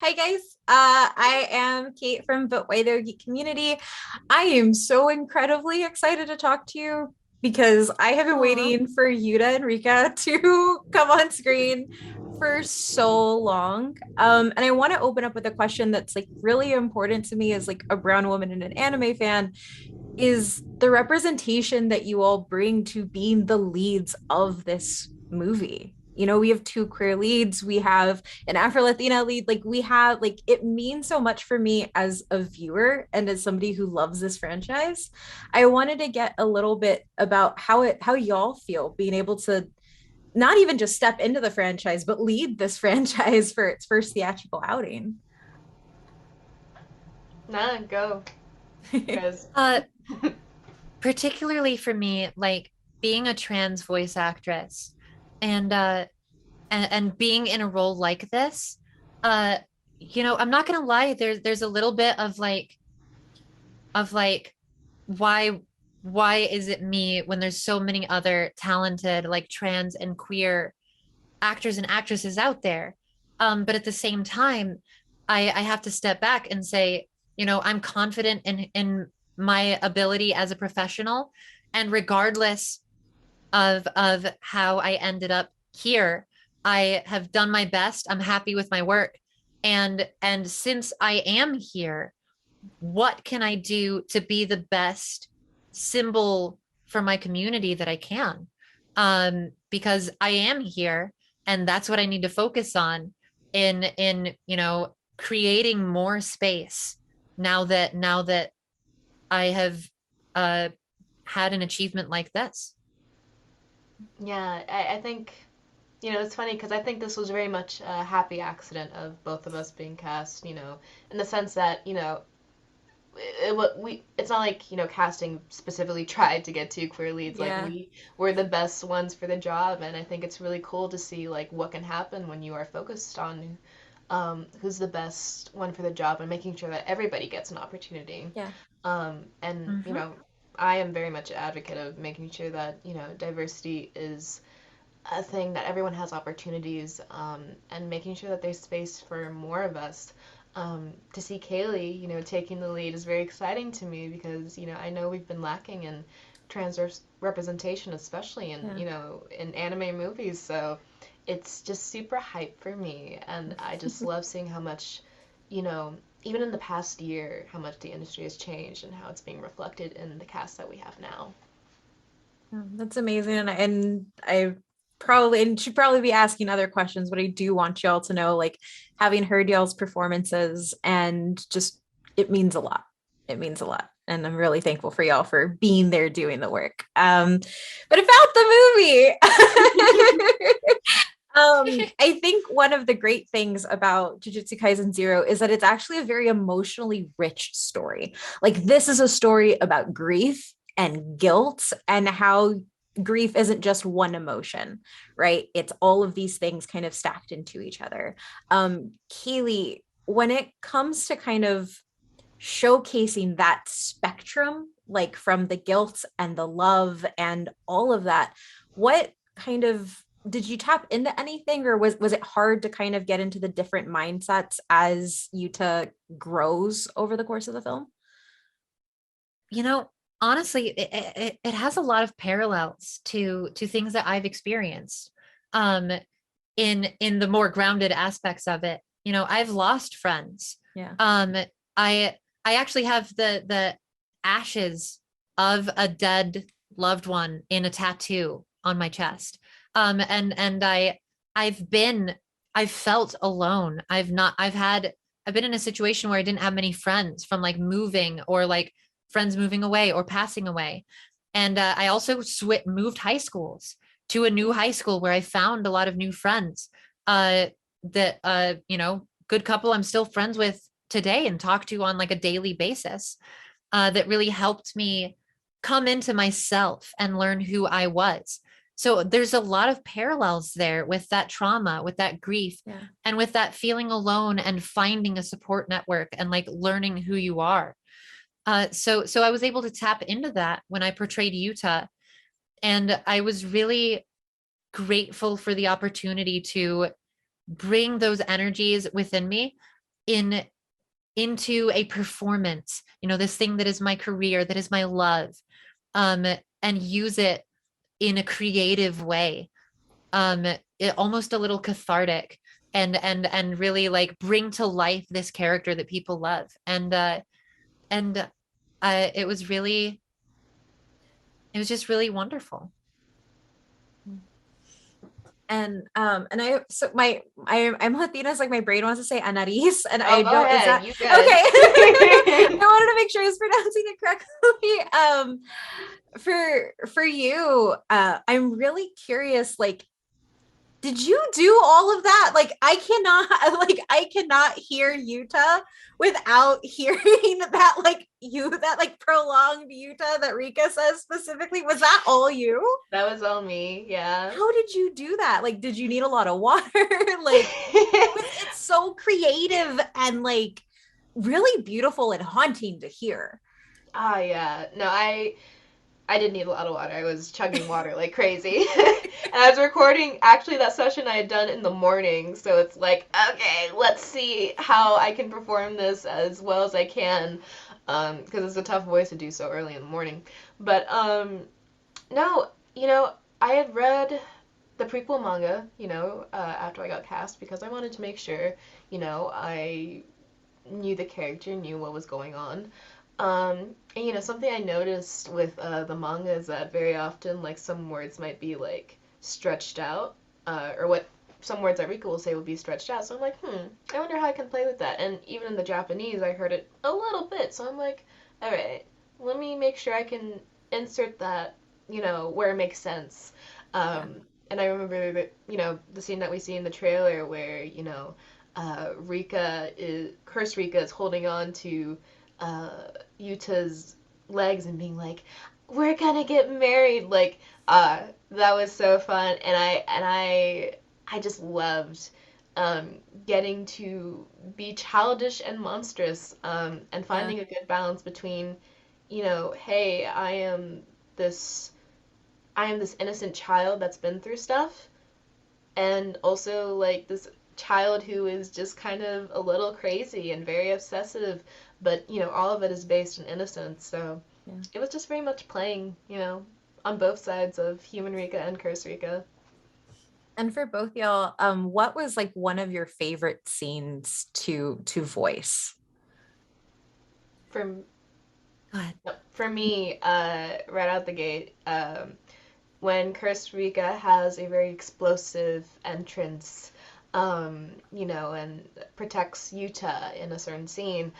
Hi guys, I am Kate from But Why There Geek Community. I am so incredibly excited to talk to you because I have been Aw. waiting for Yuta and Rika to come on screen for so long. And I want to open up with a question that's like really important to me as like a brown woman and an anime fan is the representation that you all bring to being the leads of this movie. We have two queer leads, we have an Afro Latina lead, like we have like it means so much for me as a viewer and as somebody who loves this franchise. I wanted to get a little bit about how y'all feel being able to not even just step into the franchise, but lead this franchise for its first theatrical outing. Nah, go. Because Uh, Particularly for me, like being a trans voice actress and and being in a role like this, uh, I'm not gonna lie, there's a little bit of like why why is it me when there's so many other talented like trans and queer actors and actresses out there. But at the same time, I have to step back and say, I'm confident in my ability as a professional, and regardless of how I ended up here, I have done my best. I'm happy with my work, and since I am here, what can I do to be the best symbol for my community that I can? Because I am here and that's what I need to focus on in creating more space now that I have uh had an achievement like this. yeah, I think it's funny because I think this was very much a happy accident of both of us being cast. In the sense that it's not like casting specifically tried to get two queer leads. Like Yeah. we were the best ones for the job, and I think it's really cool to see like what can happen when you are focused on who's the best one for the job and making sure that everybody gets an opportunity. Yeah. And Mhm. I am very much an advocate of making sure that diversity is a thing, that everyone has opportunities, and making sure that there's space for more of us. To see Kayleigh, taking the lead is very exciting to me because I know we've been lacking in trans representation, especially in Yeah. in anime movies. So it's just super hype for me, and I just love seeing how much, you know, even in the past year, how much the industry has changed and how it's being reflected in the cast that we have now. That's amazing. And I probably and should probably be asking other questions, but I do want y'all to know, like having heard y'all's performances and just it means a lot. It means a lot. And I'm really thankful for y'all for being there doing the work. But about the movie. I think one of the great things about Jujutsu Kaisen Zero is that it's actually a very emotionally rich story. Like, this is a story about grief and guilt and how grief isn't just one emotion, right? It's all of these things kind of stacked into each other. Kayleigh, when it comes to kind of showcasing that spectrum, like from the guilt and the love and all of that, what kind of did you tap into anything, or was it hard to kind of get into the different mindsets as Yuta grows over the course of the film? You know, Honestly, it has a lot of parallels to things that I've experienced. Um, in the more grounded aspects of it. I've lost friends. Yeah. Um, I I actually have the ashes of a dead loved one in a tattoo on my chest. And I've felt alone. I've been in a situation where I didn't have many friends from like moving or like friends moving away or passing away. And I also moved high schools to a new high school where I found a lot of new friends. That good couple I'm still friends with today and talk to on like a daily basis. That really helped me come into myself and learn who I was. So there's a lot of parallels there with that trauma, with that grief, Yeah. and with that feeling alone and finding a support network and like learning who you are. So I was able to tap into that when I portrayed Yuta, and I was really grateful for the opportunity to bring those energies within me in into a performance, this thing that is my career, that is my love, and use it in a creative way, almost a little cathartic, and really like bring to life this character that people love. And it was really, it was just really wonderful. And I so my I'm Latinas, like my brain wants to say Anairis, and Oh, I go don't, is ahead. that You okay? good. I wanted to make sure I was pronouncing it correctly. For you, I'm really curious, like, did you do all of that? Like, I cannot hear Yuta without hearing that like prolonged Yuta that Rika says specifically. Was that all you? That was all me. Yeah. How did you do that? Like, did you need a lot of water? It's so creative and like really beautiful and haunting to hear. Ah, yeah. No, I did need a lot of water. I was chugging water like crazy. And I was recording actually that session I had done in the morning, so it's like, okay, let's see how I can perform this as well as I can. Because it's a tough voice to do so early in the morning. But no, I had read the prequel manga, after I got cast because I wanted to make sure, I knew the character, knew what was going on. And something I noticed with the manga is that very often, like, some words might be like stretched out, or what some words that Rika will say will be stretched out. So I'm like, I wonder how I can play with that. And even in the Japanese, I heard it a little bit. So I'm like, all right, let me make sure I can insert that, where it makes sense. Yeah. And I remember that, the scene that we see in the trailer where, Cursed Rika is holding on to uh, Yuta's legs and being like, "We're gonna get married." Like, that was so fun, and I just loved getting to be childish and monstrous, and Yeah. finding a good balance between, hey, this I am this innocent child that's been through stuff, and also like this child who is just kind of a little crazy and very obsessive, but all of it is based in innocence. So Yeah. it was just very much playing, on both sides of human Rika and curse Rika. And for both y'all, what was like one of your favorite scenes to voice? For Go ahead. for me, right out the gate, when Cursed Rika has a very explosive entrance, and protects Yuta in a certain scene,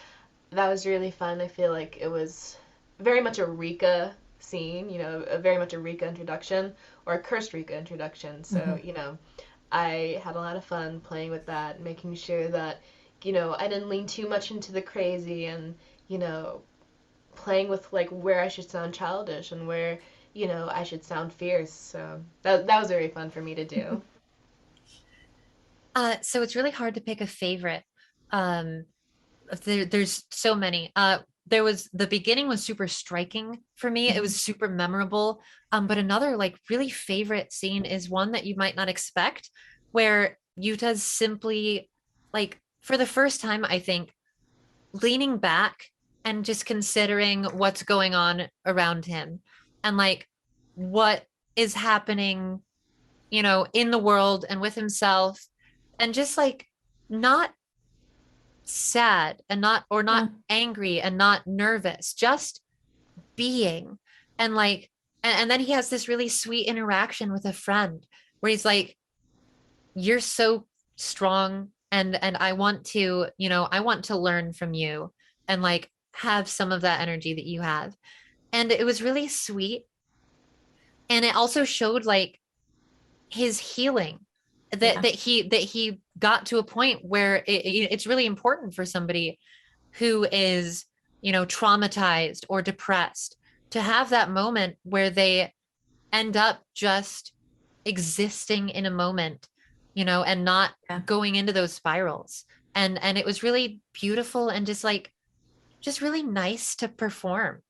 that was really fun. I feel like it was very much a Rika scene, very much a Rika introduction or a cursed Rika introduction. So, Mhm. I had a lot of fun playing with that, making sure that, I didn't lean too much into the crazy and, you know, playing with like where I should sound childish and where, I should sound fierce. So that was very fun for me to do. So it's really hard to pick a favorite. Um, there's so many. There was the beginning was super striking for me. It was super memorable. But another like really favorite scene is one that you might not expect, where Yuta's simply like for the first time, I think, leaning back and just considering what's going on around him and like what is happening, in the world and with himself, and just like not sad and not Yeah. angry and not nervous, just being. And like and then he has this really sweet interaction with a friend where he's like, you're so strong, and I want to learn from you and like have some of that energy that you have. And it was really sweet, and it also showed like his healing, that Yeah. he got to a point where it's really important for somebody who is, traumatized or depressed, to have that moment where they end up just existing in a moment, and not Yeah. going into those spirals. And it was really beautiful and just really nice to perform.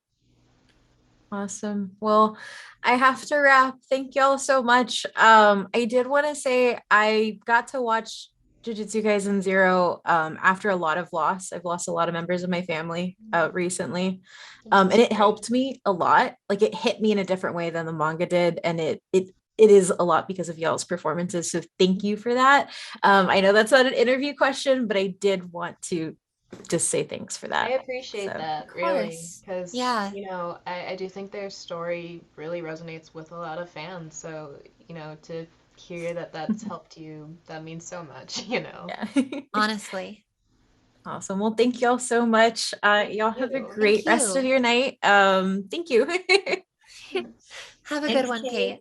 Awesome. Well, I have to wrap. Thank y'all so much. I did want to say I got to watch Jujutsu Kaisen Zero, after a lot of loss. I've lost a lot of members of my family recently. I'm And it sorry. helped me a lot. Like it hit me in a different way than the manga did. And it is a lot because of y'all's performances. So thank you for that. I know that's not an interview question, but I did want to just say thanks for I that. appreciate So Of that, really, course. because, Yeah, I do think their story really resonates with a lot of fans. So, to hear that that's helped you, that means so much, yeah. honestly. Awesome. Well, thank y'all so much. Thank Y'all have a you. Thank great rest of you. your night. Thank you. Have a good Thanks, one, Kate. Kate.